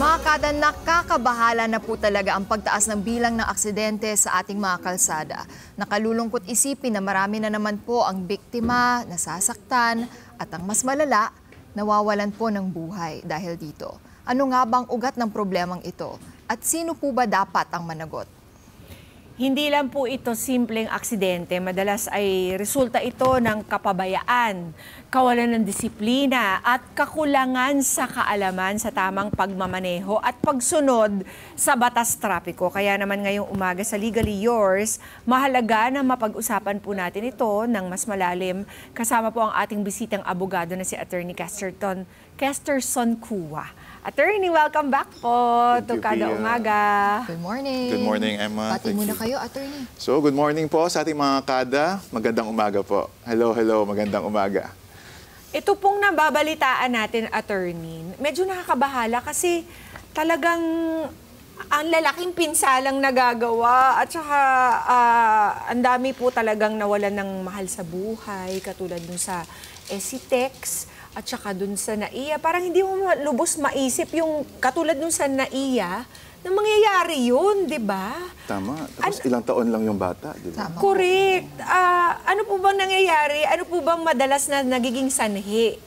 Mga kada, nakakabahala na po talaga ang pagtaas ng bilang ng aksidente sa ating mga kalsada. Nakalulungkot isipin na marami na naman po ang biktima, nasasaktan, at ang mas malala, nawawalan po ng buhay dahil dito. Ano nga bang ugat ng problemang ito? At sino po ba dapat ang managot? Hindi lang po ito simpleng aksidente. Madalas ay resulta ito ng kapabayaan, kawalan ng disiplina at kakulangan sa kaalaman sa tamang pagmamaneho at pagsunod sa batas trapiko. Kaya naman ngayong umaga sa Legally Yours, mahalaga na mapag-usapan po natin ito ng mas malalim. Kasama po ang ating bisitang abogado na si Attorney Kesterson Cua. Attorney, welcome back po to Kada Umaga. Good morning. Good morning, Emma. Pati muna kayo, Attorney. So, good morning po sa ating mga kada. Magandang umaga po. Hello, magandang umaga. Ito pong nababalitaan natin, Attorney, medyo nakakabahala kasi talagang ang lalaking pinsalang nagagawa at saka ang dami po talagang nawalan ng mahal sa buhay, katulad dun sa Esitex at saka dun sa NAIA. Parang hindi mo lubos maisip yung katulad dun sa NAIA na mangyayari yun, di ba? Tama. Tapos ilang taon lang yung bata, di ba? Correct. Ano po bang nangyayari? Ano po bang madalas na nagiging sanhi?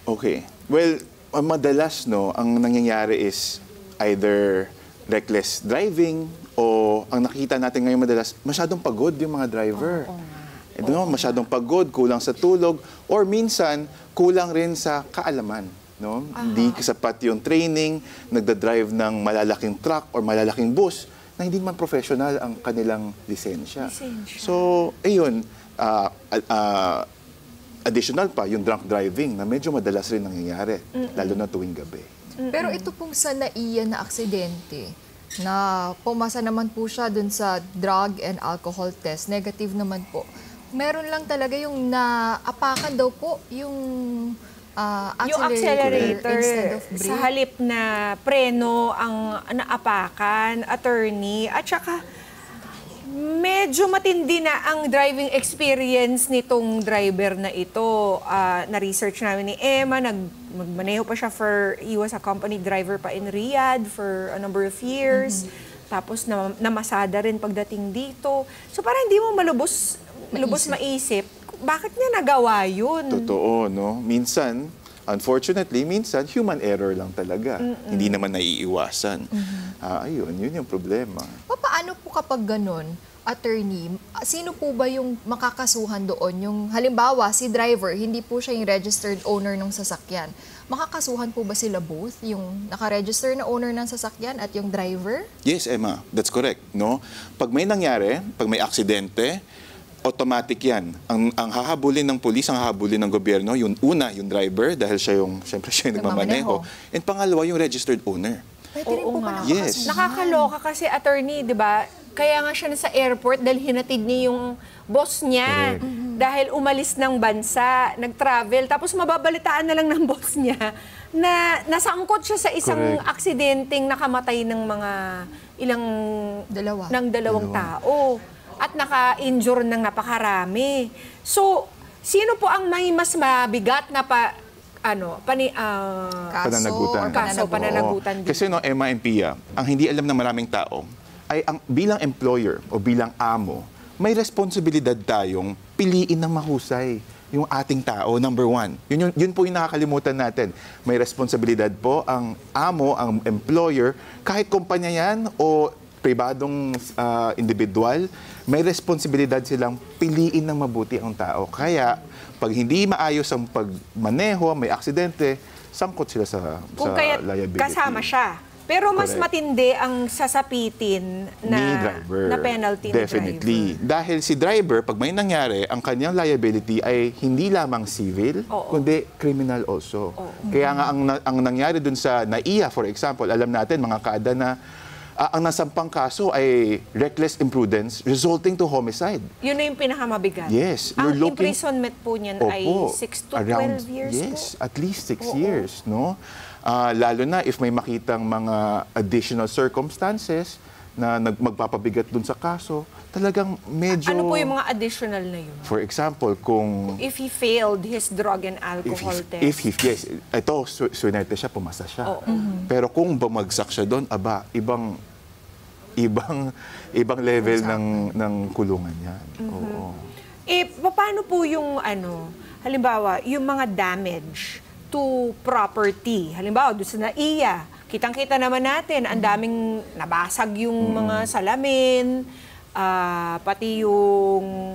Okay. Well, madalas, no, ang nangyayari is either reckless driving o ang nakikita natin ngayon madalas, masyadong pagod yung mga driver. Masyadong pagod, kulang sa tulog, or minsan, kulang rin sa kaalaman. No? Hindi sapat yung training, nagda-drive ng malalaking truck or malalaking bus na hindi man professional ang kanilang lisensya. So, ayun, additional pa yung drunk driving na medyo madalas rin nangyayari, lalo na tuwing gabi. Pero ito pong sa NAIA na aksidente, na pumasa naman po siya dun sa drug and alcohol test, negative naman po. Meron lang talaga yung naapakan daw po yung accelerator instead of brake. Sa halip na preno ang naapakan, Attorney. At saka medyo matindi na ang driving experience nitong driver na ito. Na-research namin ni Emma, magmaneho pa siya he was a company driver pa in Riyadh for a number of years. Tapos namasada rin pagdating dito. So parang hindi mo malubos maisip, bakit niya nagawa yun? Totoo, no? Minsan, unfortunately, human error lang talaga. Hindi naman naiiwasan. Ayun, yun yung problema. Paano po kapag ganun, Attorney, sino po ba yung makakasuhan doon? Yung halimbawa, si driver, hindi po siya yung registered owner ng sasakyan. Makakasuhan po ba sila both? Yung naka-register na owner ng sasakyan at yung driver? Yes, Emma. That's correct. No? Pag may nangyari, pag may aksidente, automatic yan. Ang hahabulin ng pulis, ang hahabulin ng gobyerno, yung una, yung driver, dahil siyempre siya yung nagmamaneho. And pangalawa, yung registered owner. Pwede rin po ba Yes. Nakakaloka kasi, Attorney, di ba? Kaya nga siya nasa airport dahil hinatid niya yung boss niya. Dahil umalis ng bansa, nag-travel. Tapos mababalitaan na lang ng boss niya na nasangkot siya sa isang aksidenteng nakamatay ng mga dalawang tao. At naka-injure ng napakarami. So, sino po ang may mas mabigat na pananagutan dito? Kasi no, Emma and Pia, ang hindi alam ng maraming tao ay bilang employer o bilang amo, may responsibilidad tayong piliin ng mahusay yung ating tao, number one. Yun po yung nakakalimutan natin. May responsibilidad po ang amo, ang employer, kahit kumpanya yan o pribadong individual, may responsibilidad silang piliin ng mabuti ang tao. Kaya, pag hindi maayos ang pagmaneho, may aksidente, sangkot sila sa liability. Kasama siya. Pero mas matindi ang sasapitin na penalty Definitely. Driver. Dahil si driver, pag may nangyari, ang kanyang liability ay hindi lamang civil, kundi criminal also. Kaya nga ang nangyari dun sa NAIA, for example, alam natin mga kada na ang nasampang kaso ay reckless imprudence resulting to homicide. Yun na yung pinakamabigat. Yes. Ang imprisonment po niyan ay 6 to 12 years yes, po? At least 6 years. No? Lalo na if may makitang mga additional circumstances na magpapabigat dun sa kaso, talagang medyo... Ano po yung mga additional na yun? For example, kung... If he failed his drug and alcohol test. Yes, ito, swinerte siya, pumasa siya. Pero kung bumagsak siya doon, ibang level ng kulungan yan. Oo. Paano po yung halimbawa, yung mga damage to property. Halimbawa, doon sa NAIA, kitang-kita naman natin, ang daming nabasag yung mga salamin, pati yung...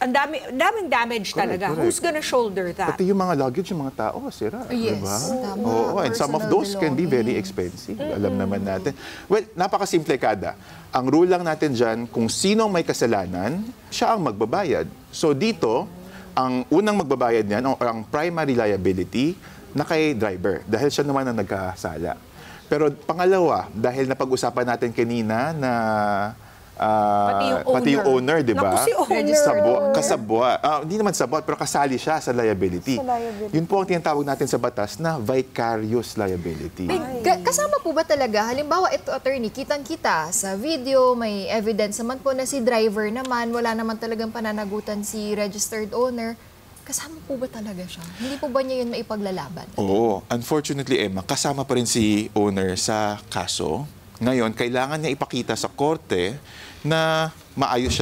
Ang daming damage talaga. Correct. Who's gonna shoulder that? Pati yung mga luggage, yung mga tao, sira. Yes, diba? tama. Oo, and some of Personal those can be very expensive. Alam naman natin. Well, napakasimple kada. Ang rule lang natin dyan, kung sino may kasalanan, siya ang magbabayad. So dito, ang unang magbabayad niyan, o ang primary liability, na kay driver. Dahil siya naman ang nagkasala. Pero pangalawa, dahil napag-usapan natin kanina na Pati yung owner, di ba? Naku, si owner. Kasabwa. Hindi naman sabot, pero kasali siya sa liability. Yun po ang tinatawag natin sa batas na vicarious liability. Kasama po ba talaga? Halimbawa, ito, attorney, kitang-kita sa video, may evidence naman po na si driver naman, wala naman talagang pananagutan si registered owner. Kasama po ba talaga siya? Hindi po ba niya yun maipaglalaban? Oo. Unfortunately, Emma, kasama pa rin si owner sa kaso. Ngayon, kailangan niya ipakita sa korte na maayos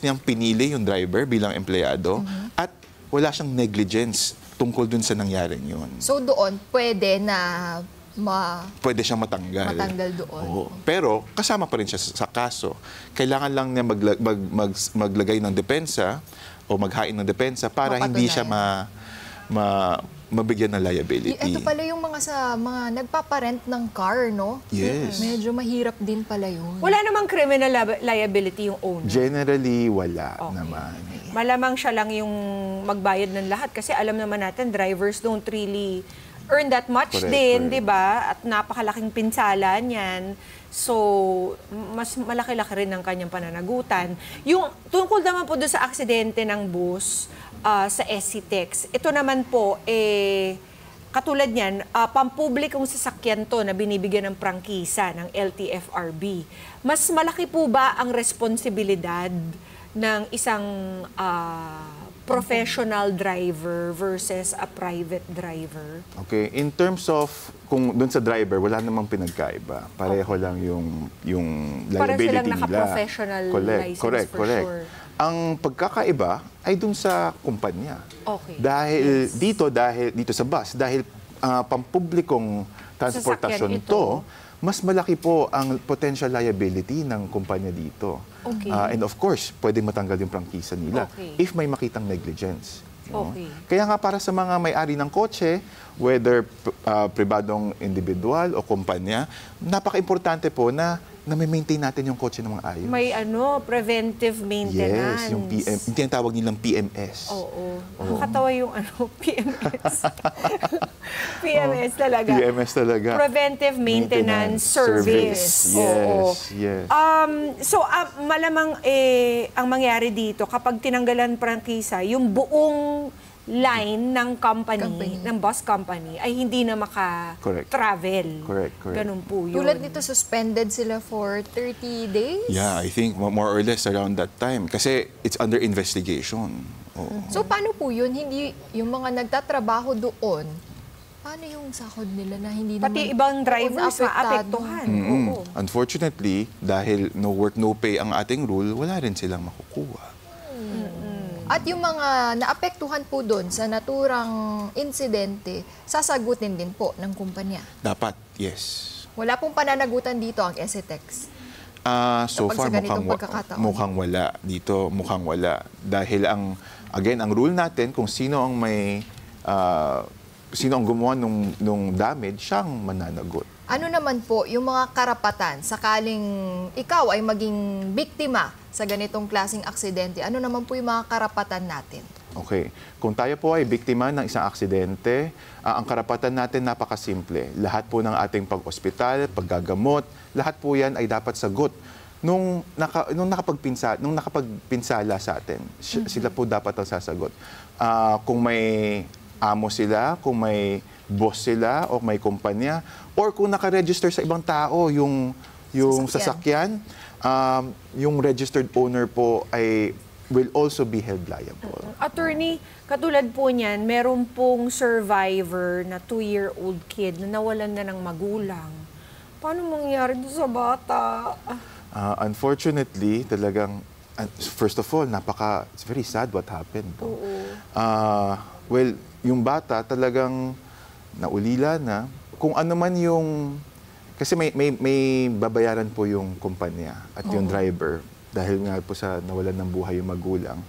niyang pinili yung driver bilang empleyado at wala siyang negligence tungkol dun sa nangyaring yun. So doon, pwede na Pwede siyang matanggal. matanggal doon. Oo. Pero kasama pa rin siya sa kaso. Kailangan lang niya maglagay ng depensa o maghain ng depensa para hindi siya mabigyan ng liability. Ito pala yung mga nagpaparent ng car, no? Yes. Medyo mahirap din pala yun. Wala namang criminal liability yung owner. Generally, wala naman. Malamang siya lang yung magbayad ng lahat kasi alam naman natin, drivers don't really earn that much din, di ba? At napakalaking pinsala niyan. So, mas malaki-laki rin ang kanyang pananagutan. Yung tungkol naman po doon sa aksidente ng bus sa SCTEX, ito naman po, katulad niyan, pampublikong sasakyan to na binibigyan ng prangkisa ng LTFRB. Mas malaki po ba ang responsibilidad ng isang professional driver versus a private driver? Okay, in terms of kung doon sa driver, wala namang pinagkaiba. Pareho lang yung liability Parang silang nila. naka-professional license for sure. Ang pagkakaiba ay doon sa kumpanya. Okay. Dahil dito sa bus, dahil pampublikong transportasyon Sasakyan ito. to, mas malaki po ang potential liability ng kumpanya dito. Okay. And of course, pwedeng matanggal yung prangkisa nila Okay. if may makitang negligence. No? Okay. Kaya nga para sa mga may-ari ng kotse, whether pribadong individual o kumpanya, napaka-importante po na may-maintain natin yung kotse ng mga ayos. May preventive maintenance. Yes, yung yung tinatawag nilang PMS. Oo. Nakakatawa yung PMS. PMS talaga. PMS talaga. Preventive Maintenance Service. Oo. Yes. So, malamang ang mangyari dito, kapag tinanggalan prangkisa, yung buong line ng company, ng bus company, ay hindi na maka-travel. Correct. Ganun po yun. Tulad nito, suspended sila for 30 days? Yeah, I think more or less around that time. Kasi it's under investigation. Oo. So paano po yun? Hindi, yung mga nagtatrabaho doon, paano yung sahod nila na hindi Pati naman ibang drivers apektado? maapektuhan. Oo. Unfortunately, dahil no work, no pay ang ating rule, wala rin silang makukuha. At yung mga naapektuhan po doon sa naturang insidente, sasagutin din po ng kumpanya. Dapat, yes. Wala pong pananagutan dito ang SCTEX. So Kapag far, sa ganitong pagkakataon. mukhang wala. Dito, mukhang wala. Dahil ang rule natin, kung sino ang sino ang gumawa nung damage, siyang mananagot. Ano naman po yung mga karapatan sakaling ikaw ay maging biktima sa ganitong klaseng aksidente? Ano naman po yung mga karapatan natin? Okay. Kung tayo po ay biktima ng isang aksidente, ang karapatan natin napakasimple. Lahat po ng ating pag-ospital, paggagamot, lahat po yan ay dapat sagot nung nakapagpinsala sa atin. Sila po dapat ang sasagot. Kung may amo sila, kung may boss sila o may kumpanya, or kung nakaregister sa ibang tao yung Yung sasakyan, yung registered owner po ay will also be held liable. Attorney, katulad po niyan, meron pong survivor na 2-year-old kid na nawalan na ng magulang. Paano mangyayari doon sa bata? Unfortunately, talagang, first of all, it's very sad what happened. No? Well, yung bata talagang naulila na. Kung ano man yung, kasi may babayaran po yung kumpanya at yung driver dahil nga po sa nawalan ng buhay yung magulang.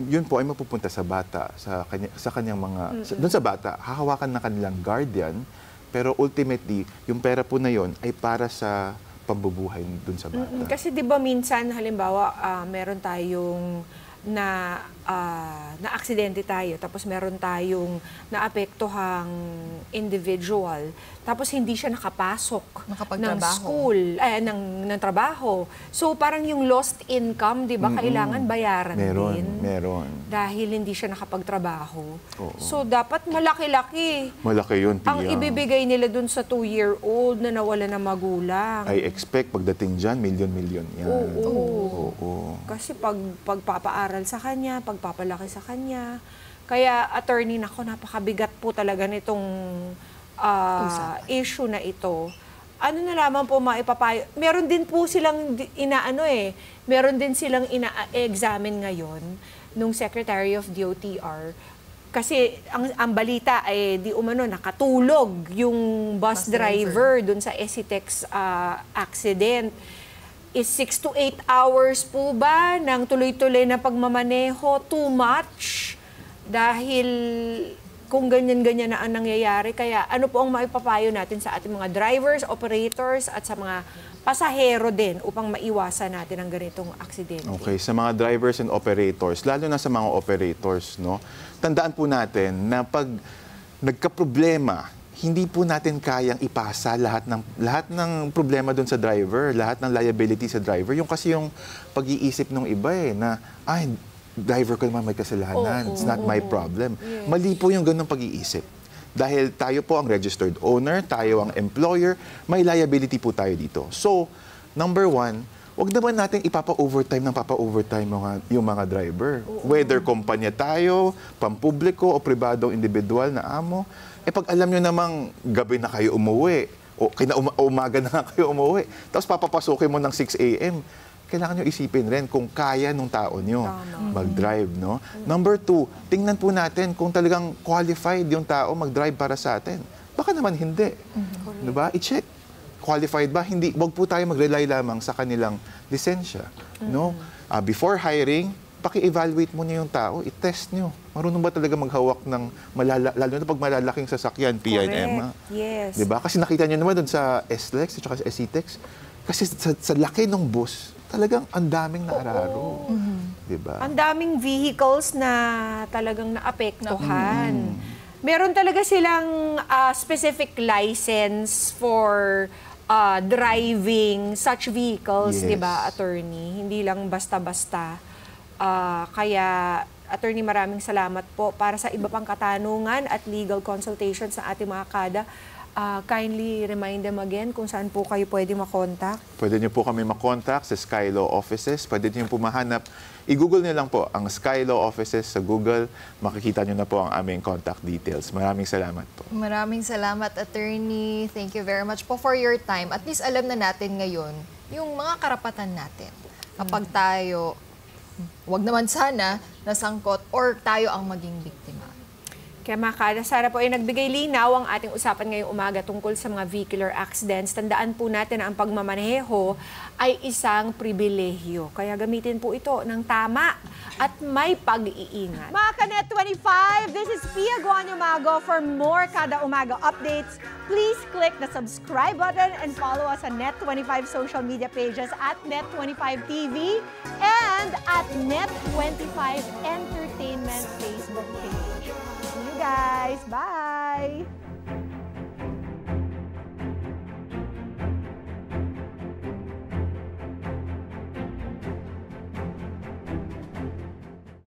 Yun po ay mapupunta sa bata, sa kanyang mga, doon sa bata, hahawakan na kanilang guardian, pero ultimately, yung pera po na yun ay para sa pambubuhay dun sa bata. Kasi di ba minsan, halimbawa, meron tayong na aksidente tayo, tapos meron tayong naapektuhang individual, tapos hindi siya nakapasok ng school, ng trabaho. So parang yung lost income, di ba, kailangan bayaran din. Meron. Dahil hindi siya nakapagtrabaho. So dapat malaki-laki. Malaki yun, Pia. Ang ibibigay nila dun sa 2-year-old na nawala ng magulang. I expect pagdating dyan, milyon-milyon yan. Oo. Kasi pagpapaaral sa kanya, pagpapalaki sa kanya. Kaya, attorney, napakabigat po talaga nitong issue na ito. Ano na lamang po maipapayo? Meron din po silang meron din silang ina-examine ngayon nung Secretary of DOTR. Kasi ang balita ay di umano nakatulog yung bus driver dun sa SCTEX accident. Is 6 to 8 hours po ba ng tuloy-tuloy na pagmamaneho too much? Dahil kung ganyan-ganyan na ang nangyayari, kaya ano po ang maipapayo natin sa ating mga drivers, operators at sa mga pasahero din upang maiwasan natin ang ganitong aksidente? Okay, sa mga drivers and operators, lalo na sa mga operators, no, tandaan po natin na pag nagkaproblema, hindi po natin kayang ipasa lahat ng problema doon sa driver, lahat ng liability sa driver. Yung kasi yung pag-iisip ng iba na driver ko naman may kasalanan. It's not my problem. Yes. Mali po yung ganung pag-iisip. Dahil tayo po ang registered owner, tayo ang employer, may liability po tayo dito. So, number 1, wag naman natin ipapa-overtime yung mga driver. Whether kumpanya tayo, pampubliko o pribadong individual na amo, pag alam nyo namang gabi na kayo umuwi, o umaga na kayo umuwi, tapos papapasukin mo ng 6 a.m., kailangan nyo isipin rin kung kaya nung tao nyo mag-drive, no? Number 2, tingnan po natin kung talagang qualified yung tao mag-drive para sa atin. Baka naman hindi. Diba? I-check. Qualified ba? Hindi. Wag po tayo mag-rely lamang sa kanilang lisensya. No? Before hiring, paki-evaluate mo niyo yung tao, i-test nyo. Marunong ba talaga maghawak ng lalo na pag malalaking sasakyan, Pia and Emma? Yes. Diba? Kasi nakita nyo naman doon sa SLEX at sa SCTEX, kasi sa laki ng bus, talagang ang daming naararo. Diba? Ang daming vehicles na talagang naapektuhan. Meron talaga silang specific license for driving such vehicles, Yes. di ba, attorney? Hindi lang basta-basta. Kaya, attorney, maraming salamat po para sa iba pang katanungan at legal consultation sa ating mga kada. Kindly remind them again kung saan po kayo pwede makontak. Pwede niyo po kami makontak sa Skylaw offices. Pwede niyo po mahanap. I-google niyo lang po ang Skylaw offices sa Google. Makikita niyo na po ang aming contact details. Maraming salamat po. Maraming salamat, attorney. Thank you very much po for your time. At least alam na natin ngayon yung mga karapatan natin. Kapag tayo, wag naman sana, nasangkot or tayo ang maging biktima. Kaya mga kada, sana po ay nagbigay linaw ang ating usapan ngayong umaga tungkol sa mga vehicular accidents. Tandaan po natin na ang pagmamaneho ay isang pribilehyo. Kaya gamitin po ito ng tama at may pag-iingat. Mga Kanet 25, this is Pia Guanyamago. For more Kada Umaga updates, please click the subscribe button and follow us on Net25 social media pages at Net25 TV and at Net25 Entertainment Facebook page. See you guys. Bye!